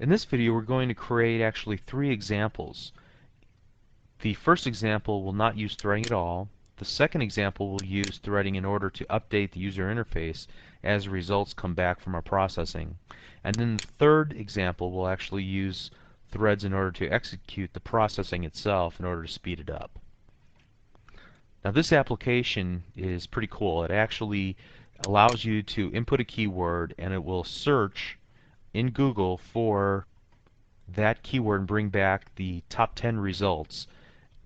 In this video we're going to create actually 3 examples. The first example will not use threading at all. The second example will use threading in order to update the user interface as results come back from our processing. And then the third example will actually use threads in order to execute the processing itself in order to speed it up. Now this application is pretty cool. It actually allows you to input a keyword and it will search in Google for that keyword and bring back the top 10 results.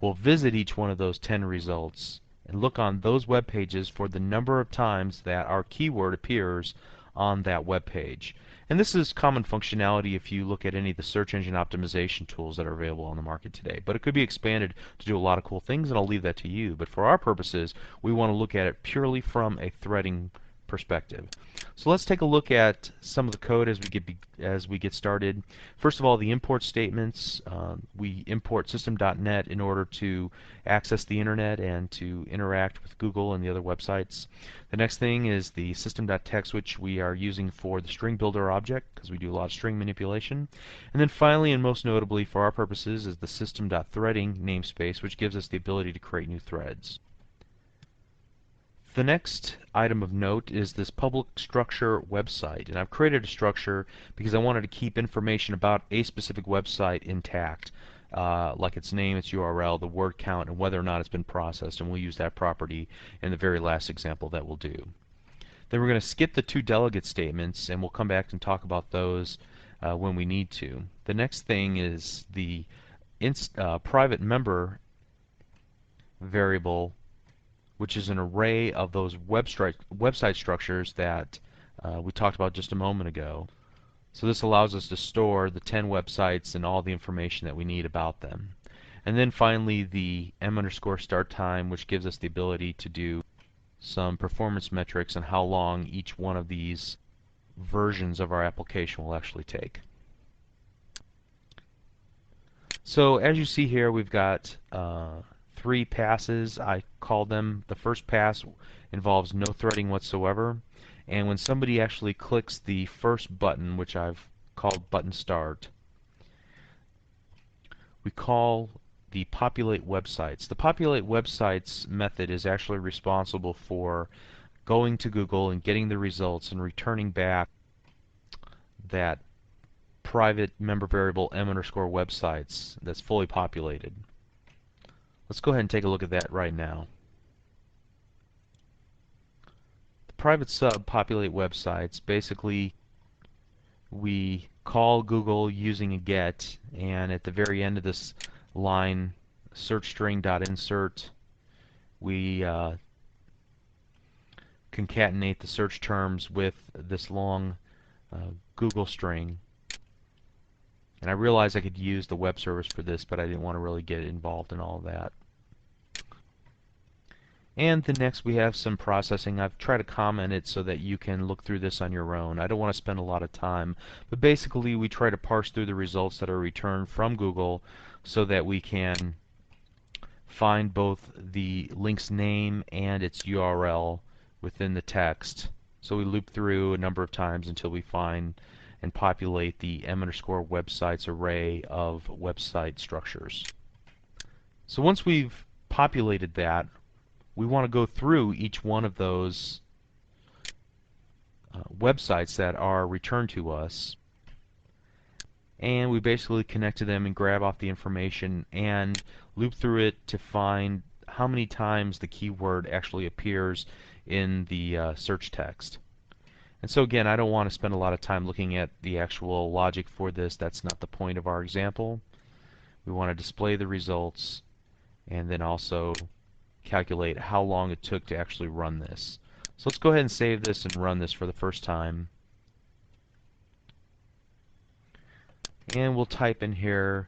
We'll visit each one of those 10 results and look on those web pages for the number of times that our keyword appears on that web page. And this is common functionality if you look at any of the search engine optimization tools that are available on the market today. But it could be expanded to do a lot of cool things, and I'll leave that to you. But for our purposes, we want to look at it purely from a threading perspective. So let's take a look at some of the code as we get started. First of all, the import statements. We import system.net in order to access the internet and to interact with Google and the other websites. The next thing is the system.text, which we are using for the string builder object because we do a lot of string manipulation. And then finally, and most notably for our purposes, is the system.threading namespace, which gives us the ability to create new threads. The next item of note is this public structure website, and I've created a structure because I wanted to keep information about a specific website intact, like its name, its URL, the word count, and whether or not it's been processed, and we'll use that property in the very last example that we'll do. Then we're going to skip the 2 delegate statements, and we'll come back and talk about those when we need to. The next thing is the private member variable, which is an array of those website structures that we talked about just a moment ago. So this allows us to store the 10 websites and all the information that we need about them. And then finally the m_start time, which gives us the ability to do some performance metrics on how long each one of these versions of our application will actually take. So as you see here, we've got 3 passes. I call them. The first pass involves no threading whatsoever, and when somebody actually clicks the first button, which I've called button start, we call the populate websites. The populate websites method is actually responsible for going to Google and getting the results and returning back that private member variable m_websites that's fully populated. Let's go ahead and take a look at that right now. The private sub populate websites, basically we call Google using a get, and at the very end of this line, search string.insert, we concatenate the search terms with this long Google string. And I realized I could use the web service for this, but I didn't want to really get involved in all of that. And then next we have some processing. I've tried to comment it so that you can look through this on your own. I don't want to spend a lot of time, but basically we try to parse through the results that are returned from Google so that we can find both the link's name and its URL within the text. So we loop through a number of times until we find and populate the m_websites array of website structures. So once we've populated that, we want to go through each one of those websites that are returned to us, and we basically connect to them and grab off the information and loop through it to find how many times the keyword actually appears in the search text. And so again, I don't want to spend a lot of time looking at the actual logic for this. That's not the point of our example. We want to display the results and then also calculate how long it took to actually run this. So let's go ahead and save this and run this for the first time. And we'll type in here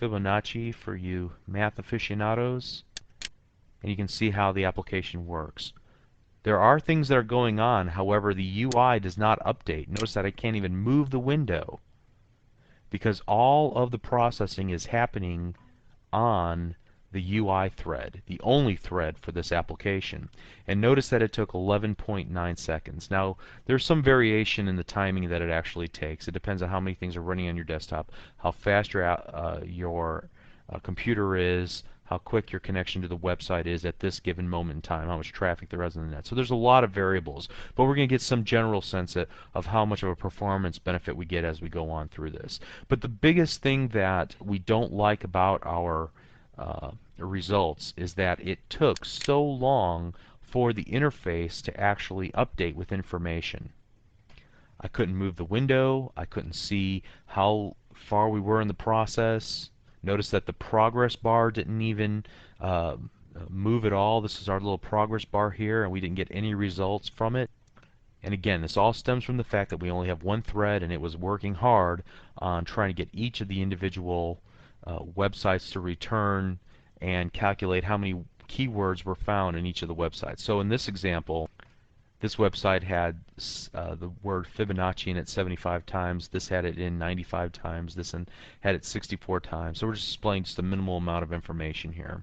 Fibonacci for you math aficionados, and you can see how the application works. There are things that are going on, however the UI does not update. Notice that I can't even move the window because all of the processing is happening on the UI thread, the only thread for this application. And notice that it took 11.9 seconds. Now, there's some variation in the timing that it actually takes. It depends on how many things are running on your desktop, how fast your computer is, how quick your connection to the website is at this given moment in time, how much traffic there is on the net. So there's a lot of variables, but we're going to get some general sense of how much of a performance benefit we get as we go on through this. But the biggest thing that we don't like about our results is that it took so long for the interface to actually update with information. I couldn't move the window. I couldn't see how far we were in the process. Notice that the progress bar didn't even move at all. This is our little progress bar here, and we didn't get any results from it. And again, this all stems from the fact that we only have one thread, and it was working hard on trying to get each of the individual websites to return and calculate how many keywords were found in each of the websites. So in this example, this website had the word Fibonacci in it 75 times. This had it in 95 times. This one had it 64 times. So we're just displaying just a minimal amount of information here.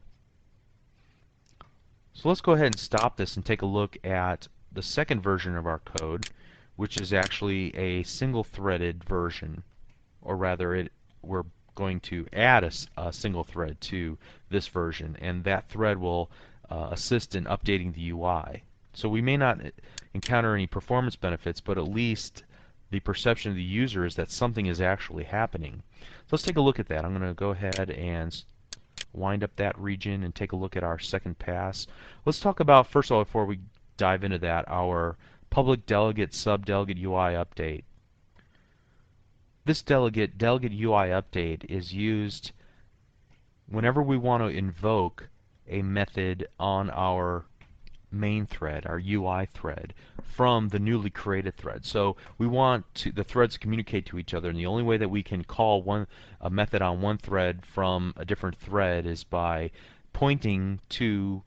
So let's go ahead and stop this and take a look at the second version of our code, which is actually a single-threaded version, or rather, we're going to add a single thread to this version, and that thread will assist in updating the UI. So we may not encounter any performance benefits, but at least the perception of the user is that something is actually happening. So let's take a look at that. I'm going to go ahead and wind up that region and take a look at our second pass. Let's talk about, first of all, before we dive into that, our public delegate subdelegate UI update. This delegate UI update is used whenever we want to invoke a method on our main thread, our UI thread, from the newly created thread. So we want the threads to communicate to each other, and the only way that we can call a method on one thread from a different thread is by pointing to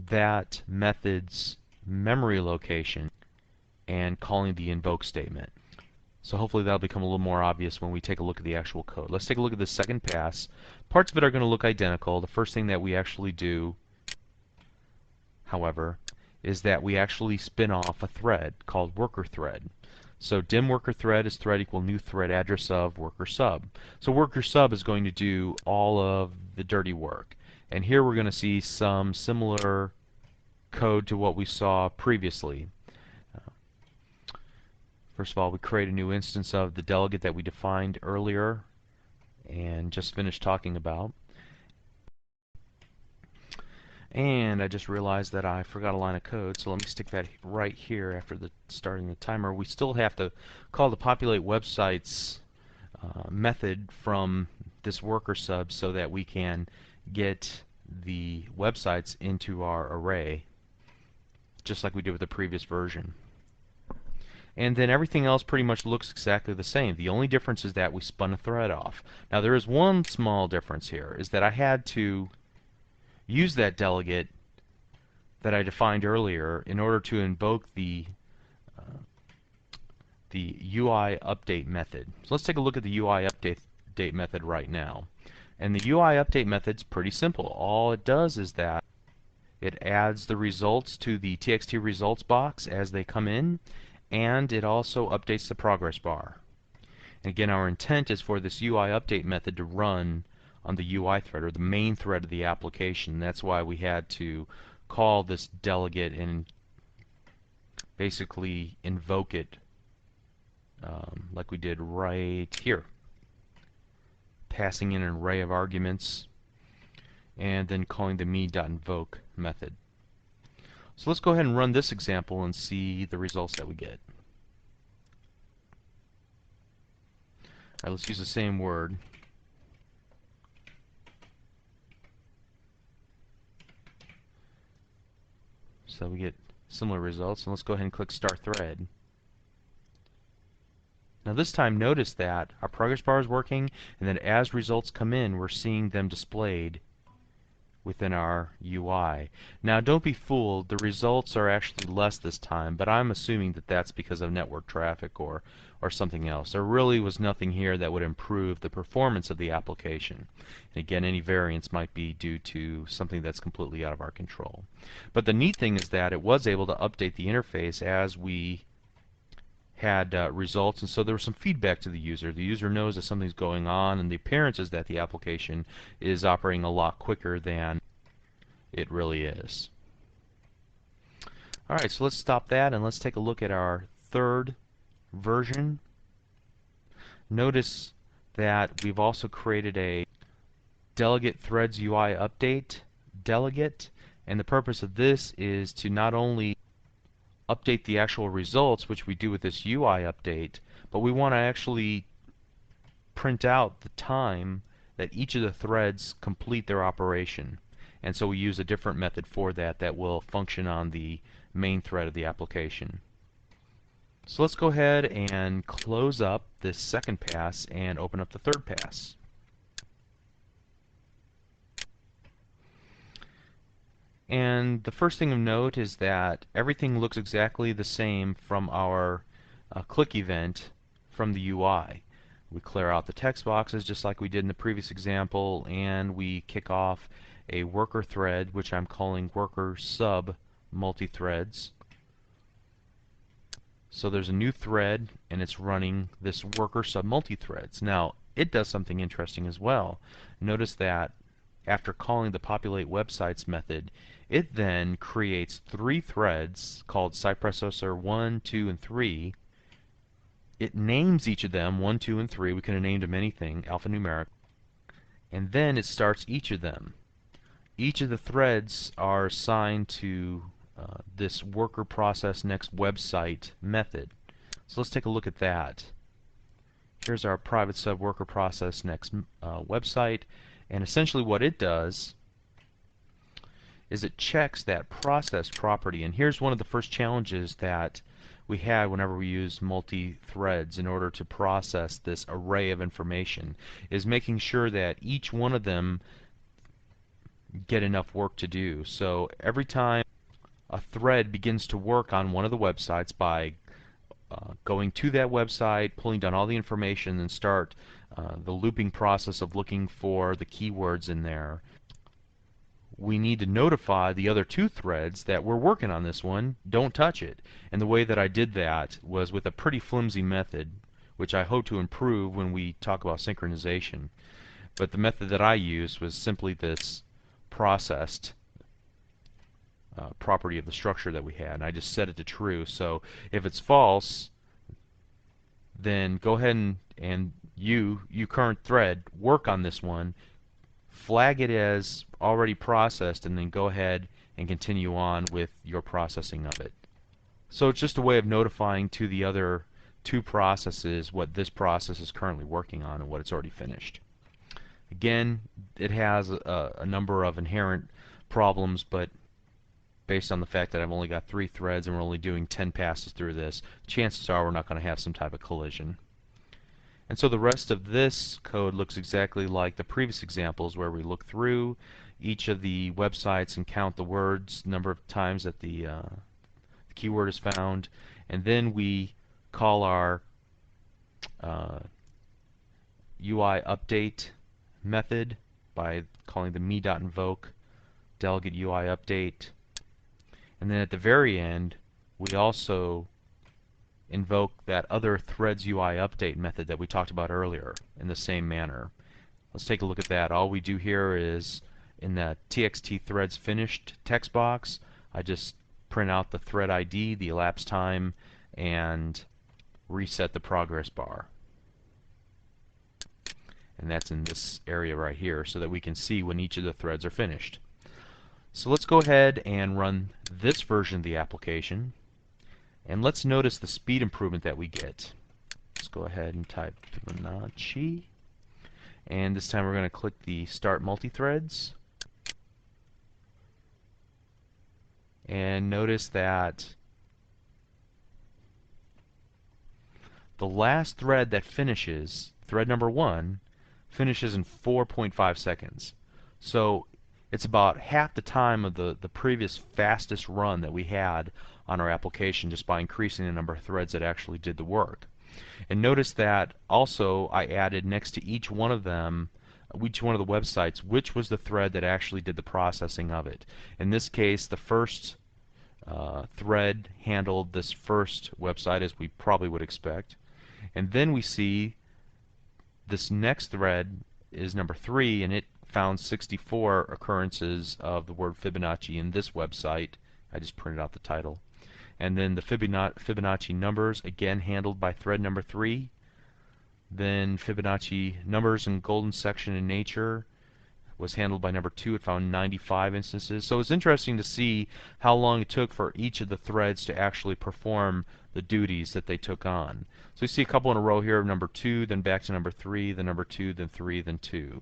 that method's memory location and calling the invoke statement. So hopefully that'll become a little more obvious when we take a look at the actual code. Let's take a look at the second pass. Parts of it are going to look identical. The first thing that we actually do, however, is that we actually spin off a thread called worker thread. So dim worker thread is thread equal new thread address of worker sub. So worker sub is going to do all of the dirty work. And here we're going to see some similar code to what we saw previously. First of all, we create a new instance of the delegate that we defined earlier and just finished talking about. And I just realized that I forgot a line of code, so let me stick that right here after starting the timer. We still have to call the populate websites method from this worker sub so that we can get the websites into our array, just like we did with the previous version. And then everything else pretty much looks exactly the same. The only difference is that we spun a thread off. Now there is one small difference here, is that I had to use that delegate that I defined earlier in order to invoke the UI update method. So let's take a look at the UI update method right now. And the UI update method's pretty simple. All it does is that it adds the results to the TXT results box as they come in, and it also updates the progress bar. And again, our intent is for this UI update method to run on the UI thread, or the main thread of the application. That's why we had to call this delegate and basically invoke it like we did right here, passing in an array of arguments and then calling the me.invoke method. So let's go ahead and run this example and see the results that we get. All right, let's use the same word. So we get similar results, and let's go ahead and click Start Thread. Now this time notice that our progress bar is working, and then as results come in, we're seeing them displayed within our UI. Now don't be fooled, the results are actually less this time, but I'm assuming that that's because of network traffic or something else. There really was nothing here that would improve the performance of the application. And again, any variance might be due to something that's completely out of our control. But the neat thing is that it was able to update the interface as we had results, and so there was some feedback to the user. The user knows that something's going on, and the appearance is that the application is operating a lot quicker than it really is. Alright, so let's stop that and let's take a look at our third version. Notice that we've also created a delegate threads UI update delegate, and the purpose of this is to not only update the actual results, which we do with this UI update, but we want to actually print out the time that each of the threads complete their operation. And so we use a different method for that that will function on the main thread of the application. So let's go ahead and close up this second pass and open up the third pass. And the first thing of note is that everything looks exactly the same from our click event from the UI. We clear out the text boxes just like we did in the previous example, and we kick off a worker thread, which I'm calling worker sub multi-threads. So there's a new thread, and it's running this worker sub multi-threads. Now, it does something interesting as well. Notice that after calling the populate websites method, it then creates 3 threads called site processor 1, 2, and 3. It names each of them 1, 2, and 3. We could have named them anything, alphanumeric. And then it starts each of them. Each of the threads are assigned to this worker process next website method. So let's take a look at that. Here's our private sub worker process next website, and essentially what it does is it checks that process property. And here's one of the first challenges that we had whenever we use multi-threads in order to process this array of information, is making sure that each one of them get enough work to do. So every time a thread begins to work on one of the websites by going to that website, pulling down all the information, and start the looping process of looking for the keywords in there, we need to notify the other 2 threads that we're working on this one, don't touch it. And the way that I did that was with a pretty flimsy method, which I hope to improve when we talk about synchronization. But the method that I used was simply this processed property of the structure that we had, and I just set it to true. So if it's false, then go ahead and you current thread, work on this one, flag it as already processed, and then go ahead and continue on with your processing of it. So it's just a way of notifying to the other 2 processes what this process is currently working on and what it's already finished. Again, it has a number of inherent problems, but based on the fact that I've only got 3 threads and we're only doing 10 passes through this, chances are we're not going to have some type of collision. And so the rest of this code looks exactly like the previous examples, where we look through each of the websites and count the words, number of times that the keyword is found, and then we call our UI update method by calling the me.invoke delegate UI update. And then at the very end, we also invoke that other threads UI update method that we talked about earlier in the same manner. Let's take a look at that. All we do here is in the txt threads finished text box, I just print out the thread ID, the elapsed time, and reset the progress bar. And that's in this area right here so that we can see when each of the threads are finished. So let's go ahead and run this version of the application. And let's notice the speed improvement that we get. Let's go ahead and type Fibonacci. And this time we're going to click the Start Multithreads. And notice that the last thread that finishes, thread number 1, finishes in 4.5 seconds. So It's about half the time of the previous fastest run that we had on our application just by increasing the number of threads that actually did the work. And notice that also I added next to each one of them, each one of the websites, which was the thread that actually did the processing of it. In this case, the first thread handled this first website, as we probably would expect. And then we see this next thread is number 3, and it found 64 occurrences of the word Fibonacci in this website. I just printed out the title. And then the Fibonacci numbers, again handled by thread number 3. Then Fibonacci numbers in golden section in nature was handled by number 2. It found 95 instances. So it's interesting to see how long it took for each of the threads to actually perform the duties that they took on. So you see a couple in a row here of number 2, then back to number 3, then number 2, then 3, then 2.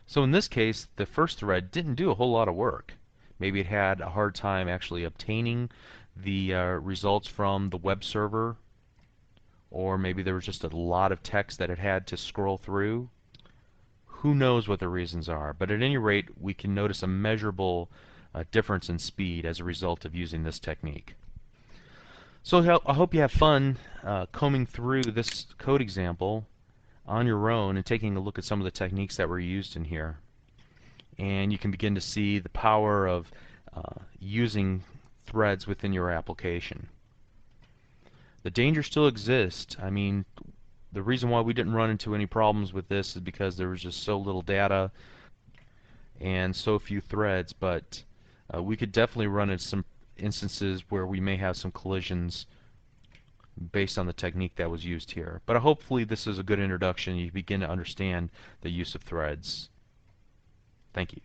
So in this case, the first thread didn't do a whole lot of work. Maybe it had a hard time actually obtaining the results from the web server, or maybe there was just a lot of text that it had to scroll through. Who knows what the reasons are, but at any rate we can notice a measurable difference in speed as a result of using this technique. So I hope you have fun combing through this code example on your own and taking a look at some of the techniques that were used in here. And you can begin to see the power of using threads within your application. The danger still exists. I mean, the reason why we didn't run into any problems with this is because there was just so little data and so few threads, but we could definitely run into some instances where we may have some collisions based on the technique that was used here. But hopefully this is a good introduction. You begin to understand the use of threads. Thank you.